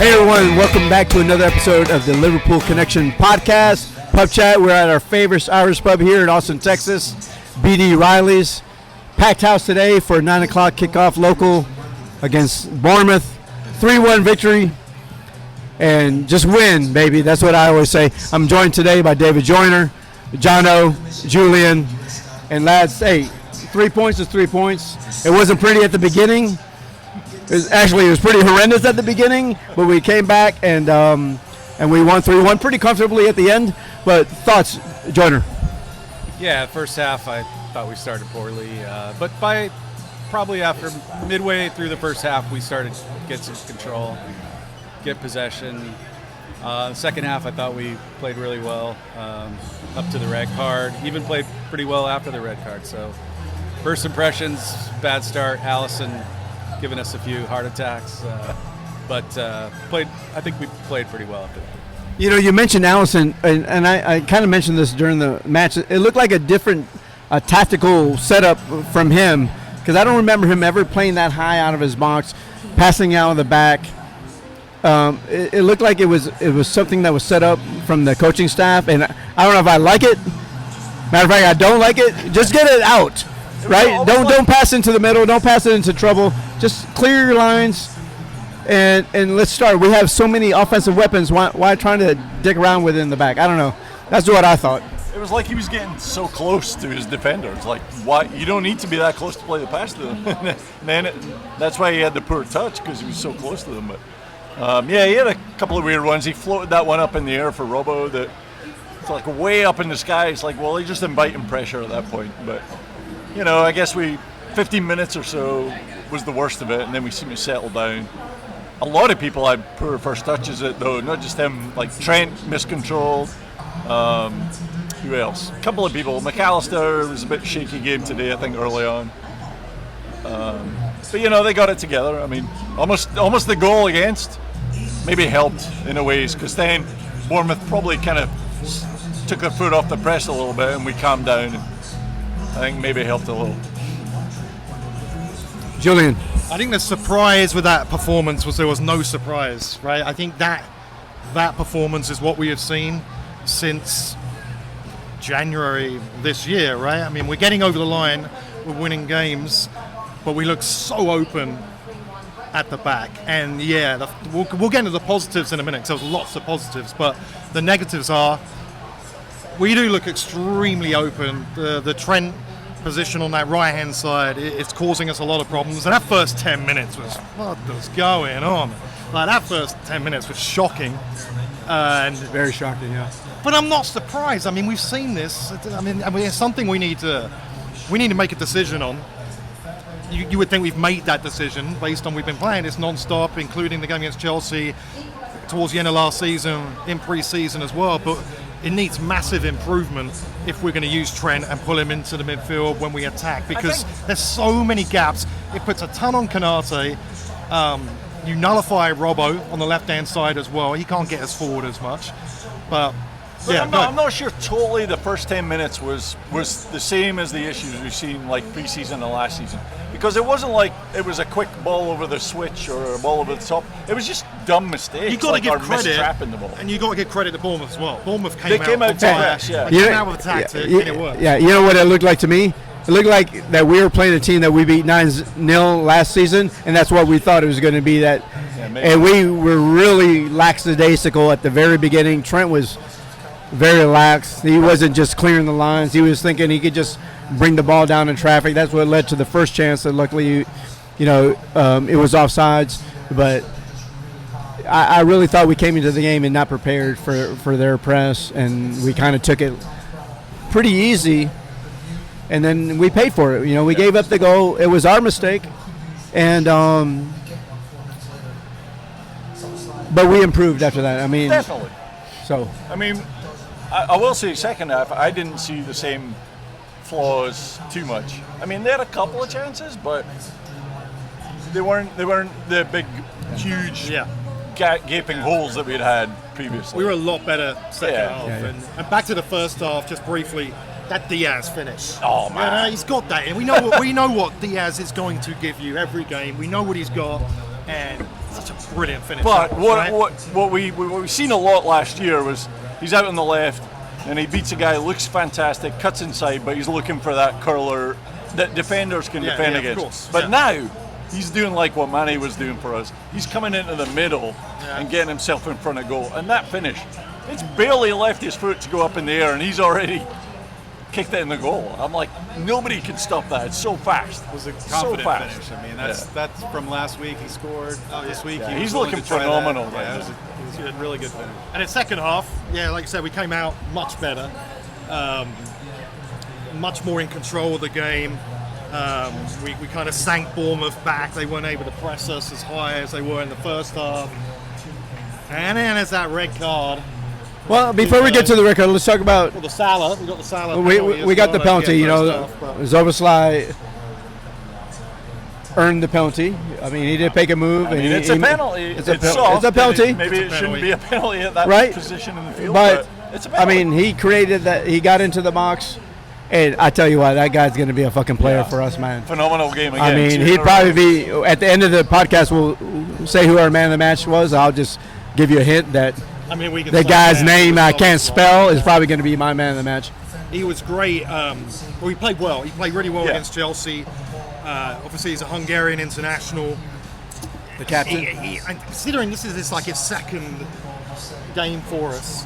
Hey everyone, welcome back to another episode of the Liverpool Connection podcast, Pub Chat. We're at our favorite Irish pub here in Austin, Texas, BD Riley's. Packed house today for a 9 o'clock kickoff local against Bournemouth. 3-1 victory, and just win, baby. That's what I always say. I'm joined today by David Joyner, Jono, Julian, and lads, hey, 3 points is 3 points. It wasn't pretty at the beginning. It was pretty horrendous at the beginning, but we came back and we won 3-1 pretty comfortably at the end. But thoughts, Joyner? Yeah, first half I thought we started poorly, but by probably after midway through the first half we started to get some control, get possession. Second half I thought we played really well up to the red card, even played pretty well after the red card. So first impressions, bad start. Allison giving us a few heart attacks, but I think we played pretty well after that. You know, you mentioned Allison, and I kind of mentioned this during the match. It looked like a different tactical setup from him, because I don't remember him ever playing that high out of his box, passing out of the back. It looked like it was something that was set up from the coaching staff, and I don't know if I like it. Matter of fact, I don't like it. Just get it out. Right? Don't pass into the middle. Don't pass it into trouble. Just clear your lines, and let's start. We have so many offensive weapons. Why trying to dick around within the back? I don't know. That's what I thought. It was like he was getting so close to his defender. It's like, why? You don't need to be that close to play the pass to them. That's why he had the poor touch, because he was so close to them. But he had a couple of weird ones. He floated that one up in the air for Robbo. That it's like way up in the sky. It's like, well, he's just inviting pressure at that point. But you know, I guess 15 minutes or so was the worst of it, and then we seemed to settle down. A lot of people had poor first touches at though, not just him. Like Trent miscontrolled. Who else? A couple of people. McAllister was a bit shaky game today, I think, early on. But you know, they got it together. I mean, almost the goal against maybe helped in a ways, because then Bournemouth probably kind of took their foot off the press a little bit, and we calmed down. And I think maybe helped a little. Julian? I think the surprise with that performance was there was no surprise, right? I think that performance is what we have seen since January this year, right? I mean, we're getting over the line, we're winning games, but we look so open at the back. And yeah, we'll get into the positives in a minute, because there's lots of positives, but the negatives are we do look extremely open. The Trent position on that right-hand side, it's causing us a lot of problems. And that first 10 minutes was, what was going on? Like, that first 10 minutes was shocking. And very shocking, yeah. But I'm not surprised. I mean, we've seen this. I mean, it's something we need to make a decision on. You would think we've made that decision based on we've been playing this non-stop, including the game against Chelsea towards the end of last season, in pre-season as well. But it needs massive improvement if we're going to use Trent and pull him into the midfield when we attack, because there's so many gaps. It puts a ton on Canate. You nullify Robbo on the left-hand side as well. He can't get us forward as much. But yeah, I'm not sure totally the first 10 minutes was the same as the issues we've seen like pre-season and last season, because it wasn't like it was a quick ball over the switch or a ball over the top. It was just dumb mistakes. You got to give credit, mistrapping the ball. And you got to give credit to Bournemouth as well. Bournemouth came out with a tactic, and it worked. Yeah, you know what it looked like to me? It looked like that we were playing a team that we beat 9-0 last season, and that's what we thought it was going to be. And we were really lackadaisical at the very beginning. Trent was very lax. He wasn't just clearing the lines. He was thinking he could just bring the ball down in traffic. That's what led to the first chance. And luckily, it was offsides. But I really thought we came into the game and not prepared for their press, and we kind of took it pretty easy. And then we paid for it. You know, we gave up the goal. It was our mistake, and but we improved after that. I mean, definitely. So I mean, I will say, second half, I didn't see the same flaws too much. I mean, they had a couple of chances, but they weren't the big, huge, gaping holes that we'd had previously. We were a lot better second half. And back to the first half, just briefly. That Diaz finish. Oh man, he's got that. We know what Diaz is going to give you every game. We know what he's got, and such a brilliant finish. But right? what we've seen a lot last year was he's out on the left and he beats a guy, looks fantastic, cuts inside, but he's looking for that curler that defenders can defend of against. course. But now he's doing like what Manny was doing for us. He's coming into the middle and getting himself in front of goal. And that finish, it's barely left his foot to go up in the air and he's already kicked it in the goal. I'm like, nobody can stop that. It's so fast. It was a So confident fast. finish. I mean, that's from last week. He scored. This week Yeah, he he's was willing looking to try phenomenal that. right Yeah, now. it was a really good finish. And in second half, like I said, we came out much better, much more in control of the game. We kind of sank Bournemouth back. They weren't able to press us as high as they were in the first half. And then there's that red card. Well, before we get to the record, let's talk about. Well, the Salah. We got the Salah. We got the penalty. You know, Zoboslai earned the penalty. I mean, he did make a move. I mean, it's a penalty. It's soft. a penalty. Maybe it shouldn't be a penalty at that Right. position in the field, But it's a I penalty. mean, he created that. He got into the box, and I tell you what, that guy's going to be a fucking player for us, man. Phenomenal game again. I mean, he'd probably be at the end of the podcast. We'll say who our man of the match was. I'll just give you a hint that I mean, we can the say guy's that. name I can't Zoboslai. spell is probably going to be my man of the match. He was great. Well, he played well. He played really well Yeah. against Chelsea. Obviously, he's a Hungarian international. The captain. And considering this is his second game for us,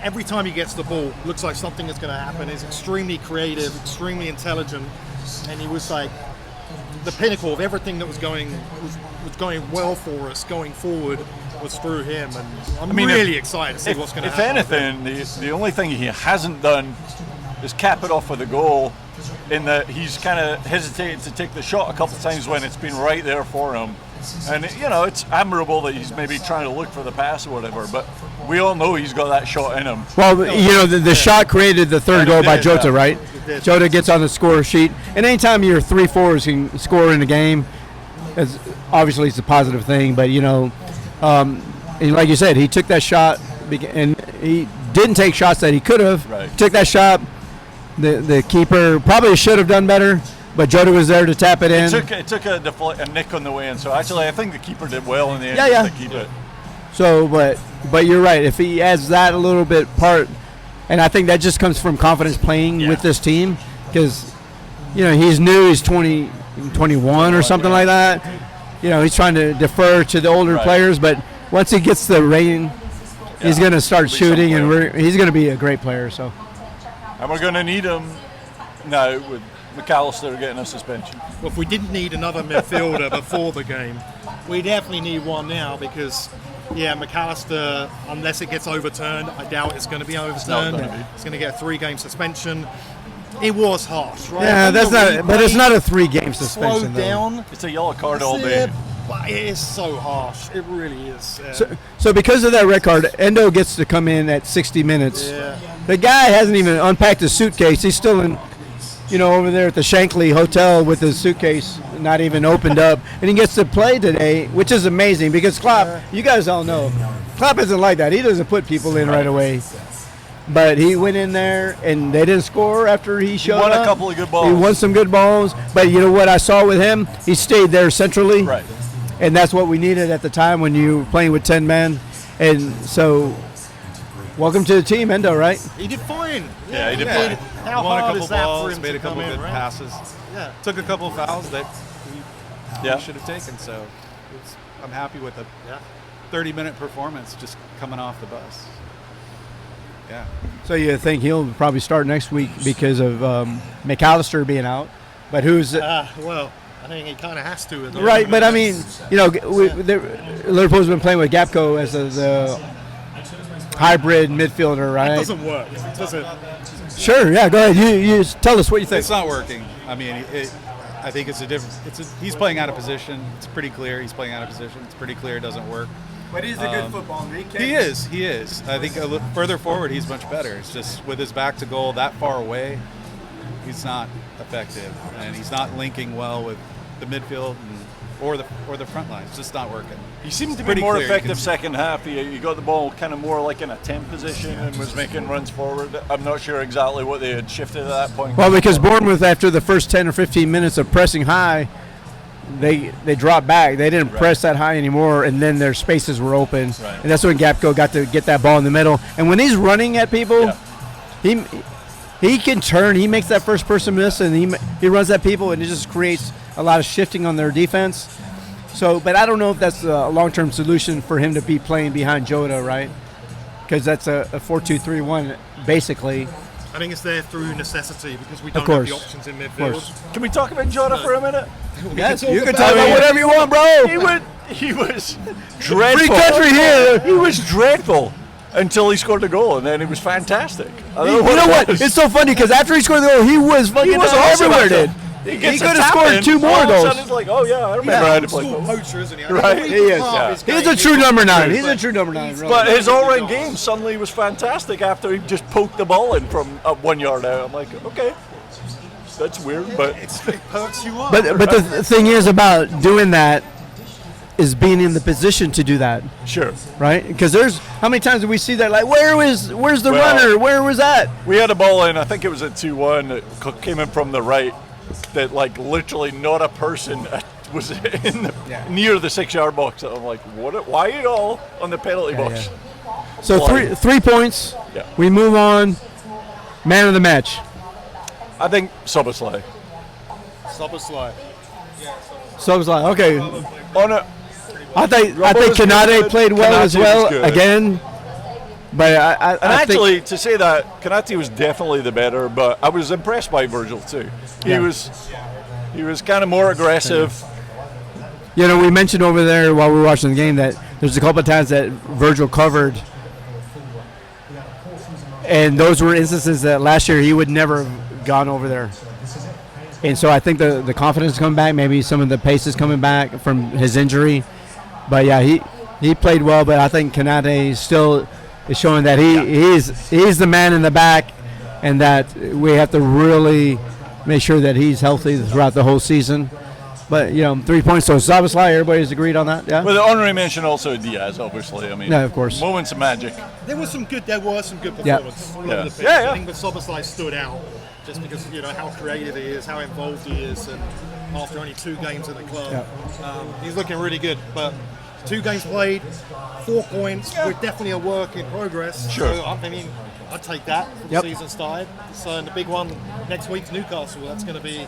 every time he gets the ball, looks like something is going to happen. He's extremely creative, extremely intelligent, and he was like the pinnacle of everything that was going well for us going forward was through him. And I'm really excited to see what's going to happen. If anything, the only thing he hasn't done is cap it off with a goal. In that he's kind of hesitated to take the shot a couple of times when it's been right there for him. And it's admirable that he's maybe trying to look for the pass or whatever, but we all know he's got that shot in him. Well, the shot created the third goal by Jota, right? Jota gets on the score sheet, and anytime your 3-4s can score in a game, obviously it's a positive thing. But like you said, he took that shot, and he didn't take shots that he could have. Right. Took that shot. The keeper probably should have done better, but Jota was there to tap it in. It took a nick on the way in, so actually I think the keeper did well in the end Yeah. to keep it. So, but you're right. If he adds that a little bit part, and I think that just comes from confidence playing with this team, because he's new. He's 21 or something like that. He's trying to defer to the older players, but once he gets the rein, he's going to start shooting, and he's going to be a great player. So. And we're going to need him now with McAllister getting a suspension. Well, if we didn't need another midfielder before the game, we definitely need one now because, McAllister, unless it gets overturned, I doubt it's going to be overturned. It's going to get a 3-game suspension. It was harsh, right? Yeah, but it's not a 3-game suspension. Slowed down. It's a yellow card all day. But it is so harsh. It really is. So because of that red card, Endo gets to come in at 60 minutes. Yeah. The guy hasn't even unpacked his suitcase. He's still in, over there at the Shankly Hotel with his suitcase not even opened up. And he gets to play today, which is amazing because Klopp, you guys all know, Klopp isn't like that. He doesn't put people in right away. But he went in there, and they didn't score after he showed up. He won a couple of good balls. He won some good balls. But you know what I saw with him? He stayed there centrally. Right. And that's what we needed at the time when you were playing with 10 men. And so, welcome to the team, Endo, right? He did fine. Yeah, he did fine. How Won a hard couple is that balls, for him made to a couple come in, good right? passes. Yeah. Took a couple of fouls that we Yeah. should have taken. So I'm happy with the Yeah. 30-minute performance just coming off the bus. Yeah. So you think he'll probably start next week because of McAllister being out. But who's... Well, I think he kind of has to. At the right, moment. but I mean, Liverpool's been playing with Gapco as the hybrid midfielder, right? It doesn't work. It doesn't. Sure, yeah, go ahead. You tell us what you think. It's not working. I mean, I think it's a different. He's playing out of position. It's pretty clear he's playing out of position. It's pretty clear it doesn't work. But he's a good footballer. He is. I think further forward, he's much better. It's just with his back to goal that far away, he's not effective, and he's not linking well with the midfield or the front line. It's just not working. He seemed to be Pretty more clear. effective second half. He got the ball kind of more like in a 10 position and was making runs forward. I'm not sure exactly what they had shifted at that point. Well, because Bournemouth, after the first 10 or 15 minutes of pressing high, they dropped back. They didn't press that high anymore, and then their spaces were open. Right. And that's when Gapco got to get that ball in the middle. And when he's running at people, he can turn. He makes that first person miss, and he runs at people, and it just creates a lot of shifting on their defense. So, but I don't know if that's a long-term solution for him to be playing behind Jota, right? Because that's a 4-2-3-1, basically. I think it's there through necessity because we don't course. have the options in midfield. Can we talk about Jota for a minute? Yes, can you talk can about talk about it. whatever you want, bro. He was dreadful. Free country here. He was dreadful until he scored a goal, and then he was fantastic. I don't You know what? it was. It's so funny because after he scored the goal, he was fucking He was awesome everywhere, after. dude. He gets could a have tap scored in, 2 more all of a goals. sudden It's like, oh yeah, I remember how to play School football. poacher, isn't he? Right. He is. Part of his He's game a true is- number 9. He's a true number 9. Really. But his all-round game suddenly was fantastic after he just poked the ball in from 1 yard out. I'm like, okay, that's weird, but It perks you up. But the thing is about doing that is being in the position to do that, sure. right? Because there's how many times do we see that? Like, where's the Well- runner? Where was that? We had a ball in, I think it was a 2-1 that came in from the right that like literally not a person was in the, near the 6-yard box. I'm like, what? Why are you all on the penalty box? So Why? 3 points. Yeah. We move on. Man of the match. I think Soboslai. Szoboszlai. So I was like, okay. On a, I think was Kanade good. played well Kanate as well was good. again. But I and think actually, to say that, Kanate was definitely the better, but I was impressed by Virgil too. He was kind of more aggressive. you know, we mentioned over there while we were watching the game that there's a couple of times that Virgil covered, and those were instances that last year he would never have gone over there. And so I think the confidence is coming back. Maybe some of the pace is coming back from his injury. But yeah, he played well. But I think Kanade still is showing that he's the man in the back, and that we have to really make sure that he's healthy throughout the whole season. But, 3 points. So Szoboszlai, everybody's agreed on that, yeah? With the honorary mention also Diaz, obviously. I mean, Yeah, of course. moments of magic. There was some good Yeah. performance all Yeah. over the pitch. Yeah, yeah. I think that Szoboszlai stood out just because how creative he is, how involved he is, and after only 2 games in the club, he's looking really good. But 2 games played, 4 points. We're definitely a work in progress. Sure. So, I mean, I'd take that from the season started. So in the big one next week's Newcastle, that's going to be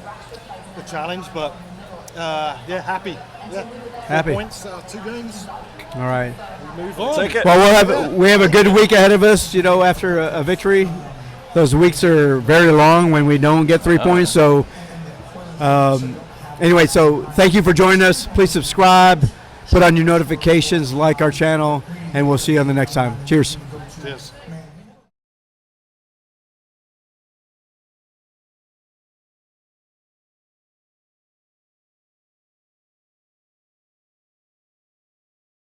the challenge. But happy. Yeah, 4 Happy. points, 2 games. All right. We move on. Take it. Well, we have a good week ahead of us, after a victory. Those weeks are very long when we don't get 3 points. So, anyway, so thank you for joining us. Please subscribe, put on your notifications, like our channel, and we'll see you on the next time. Cheers. Cheers.